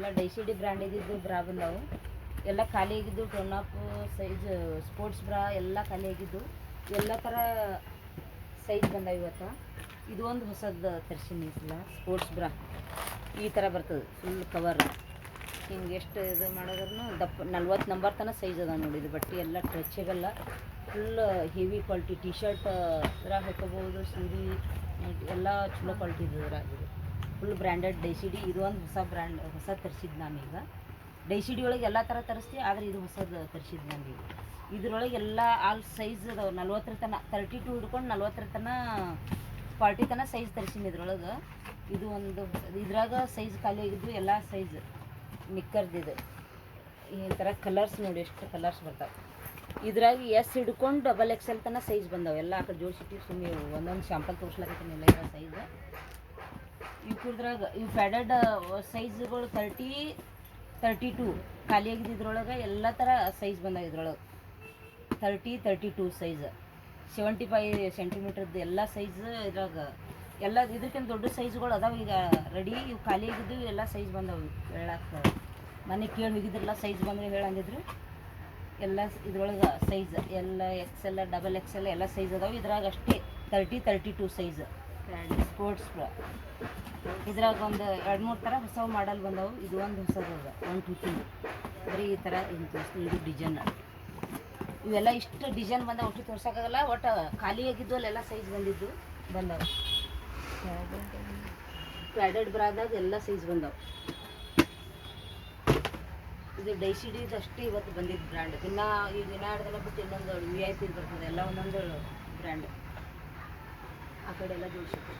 ಎಲ್ಲ ಡೈಸಿಡಿ ಬ್ರ್ಯಾಂಡ್ ಇದ್ದಿದ್ದು ಬ್ರಾ ಬಂದವು. ಎಲ್ಲ ಖಾಲಿ ಆಗಿದ್ದು. ಟೊನ್ ಅಪ್ ಸೈಜ್ ಸ್ಪೋರ್ಟ್ಸ್ ಬ್ರಾ ಎಲ್ಲ ಖಾಲಿ ಆಗಿದ್ದು. ಎಲ್ಲ ಥರ ಸೈಜ್ ಬಂದಾವ ಇವತ್ತು. ಇದು ಒಂದು ಹೊಸದು ತರಿಸೀನಿ ಈ ಸಲ. ಸ್ಪೋರ್ಟ್ಸ್ ಬ್ರಾ ಈ ಥರ ಬರ್ತದೆ, ಫುಲ್ ಕವರ್. ಹಿಂಗೆ ಎಷ್ಟು ಇದು ಮಾಡೋದ್ರೂ ದಪ್ಪ 40 ನಂಬರ್ ತನಕ ಸೈಜ್ ಅದ ನೋಡಿ. ಇದು ಬಟ್ಟೆ ಎಲ್ಲ ಸ್ಟ್ರೆಚೆಬಲ್ಲ, full heavy quality. T shirt ಇದ್ರಾಗ ಹಾಕೋಬೋದು, ಸೀರೆ ಎಲ್ಲ ಚಲೋ ಕ್ವಾಲಿಟಿ ಇದೆ ಇದ್ರಾಗ. ಇದು ಫುಲ್ ಬ್ರ್ಯಾಂಡೆಡ್ ಡೈಸಿಡಿ. ಇದು ಒಂದು ಹೊಸ ಬ್ರ್ಯಾಂಡ್, ಹೊಸ ತರಿಸಿದ್ದು ನಾನೀಗ. ಡೈಸಿಡಿ ಒಳಗೆ ಎಲ್ಲ ಥರ ತರಿಸ್ತೀವಿ, ಆದರೆ ಇದು ಹೊಸದು ತರಿಸಿದ್ದು ನನಗೆ. ಇದ್ರೊಳಗೆ ಎಲ್ಲ ಆಲ್ ಸೈಜ್ ಅದಾವೆ. 40 ತನಕ, 32 ಹಿಡ್ಕೊಂಡು 40 ತನಕ 40 ತನಕ ಸೈಜ್ ತರಿಸೀನಿ ಇದ್ರೊಳಗೆ. ಇದು ಒಂದು ಇದ್ರಾಗ ಸೈಜ್ ಖಾಲಿ ಆಗಿದ್ದು, ಎಲ್ಲ ಸೈಜ್ ನಿಕ್ಕರ್ದಿದೆ. ಈ ಥರ ಕಲರ್ಸ್ ನೋಡಿ, ಎಷ್ಟು ಕಲರ್ಸ್ ಬರ್ತಾವೆ ಇದ್ರಾಗ. ಎಸ್ ಹಿಡ್ಕೊಂಡು XXL ತನಕ ಸೈಜ್ ಬಂದಾವೆ. ಎಲ್ಲ ಆ ಕಡೆ ಜೋಡಿಸಿಟ್ಟಿವಿ. ಸುಮ್ಮನೆ ಒಂದೊಂದು ಶಾಂಪಲ್ ತೋರಿಸ್ಲಾಕತ್ತೀನಿ ಎಲ್ಲ ಇರೋ ಸೈಜ್. ಇದ್ರಾಗ ಇವು ಪ್ಯಾಡೆಡ್ ಸೈಜ್ಗಳು 30, 32 ಖಾಲಿ ಆಗಿದ್ದು. ಇದ್ರೊಳಗೆ ಎಲ್ಲ ಥರ ಸೈಜ್ ಬಂದಾವೆ ಇದ್ರೊಳಗೆ. 30, 32 ಸೈಜ್, 75 ಸೆಂಟಿಮೀಟ್ರದ್ದು ಎಲ್ಲ ಸೈಜ್ ಇದ್ರಾಗ. ಎಲ್ಲ ಇದಕ್ಕಿಂತ ದೊಡ್ಡ ಸೈಜ್ಗಳು ಅದಾವೆ ಈಗ ರೆಡಿ. ಇವು ಖಾಲಿ ಆಗಿದ್ದು ಎಲ್ಲ ಸೈಜ್ ಬಂದವು. ಹೇಳಕ್ಕೆ ಮನೆ ಕೇಳಿ ಹೋಗಿದ್ರಲ್ಲ, ಸೈಜ್ ಬಂದರೆ ಹೇಳಂದಿದ್ರು. ಎಲ್ಲ ಇದ್ರೊಳಗೆ ಸೈಜ್ ಎಲ್ಲ XL, XXL ಎಲ್ಲ ಸೈಜ್ ಅದಾವೆ ಇದ್ರಾಗ. ಅಷ್ಟೇ 30, 32 ಸೈಜ್ ಸ್ಪೋರ್ಟ್ಸ್ ಬ್ರಾ. ಇದ್ರಾಗ ಒಂದು 2-3 ಥರ ಹೊಸ ಮಾಡಲ್ ಬಂದವು. ಇದು ಒಂದು ಹೊಸದು ಅದ, 1, 2, 3 ಬರೀ ಈ ಥರ ಇದು ಡಿಸೈನ್. ಇವೆಲ್ಲ ಇಷ್ಟು ಡಿಸೈನ್ ಬಂದ ಒಟ್ಟು ತೋರ್ಸೋಕ್ಕಾಗಲ್ಲ. ಒಟ್ಟು ಖಾಲಿ ಆಗಿದ್ದು ಅಲ್ಲೆಲ್ಲ ಸೈಜ್ ಬಂದವು. ಪ್ಯಾಡೆಡ್ ಬ್ರಾದಾಗ ಎಲ್ಲ ಸೈಜ್ ಬಂದವು. ಇದು ಡೈಸಿಡಿದು ಅಷ್ಟೇ ಇವತ್ತು ಬಂದಿದ್ದು ಬ್ರ್ಯಾಂಡ್. ಈ ದಿನ 2 ದಿನ ಬಿಟ್ಟು ಇನ್ನೊಂದು VIP ಬರ್ತದೆ. ಎಲ್ಲ ಒಂದೊಂದು ಬ್ರ್ಯಾಂಡ್ ಆ ಕಡೆ ಎಲ್ಲ ಜೋಡಿಸಿತ್ತು.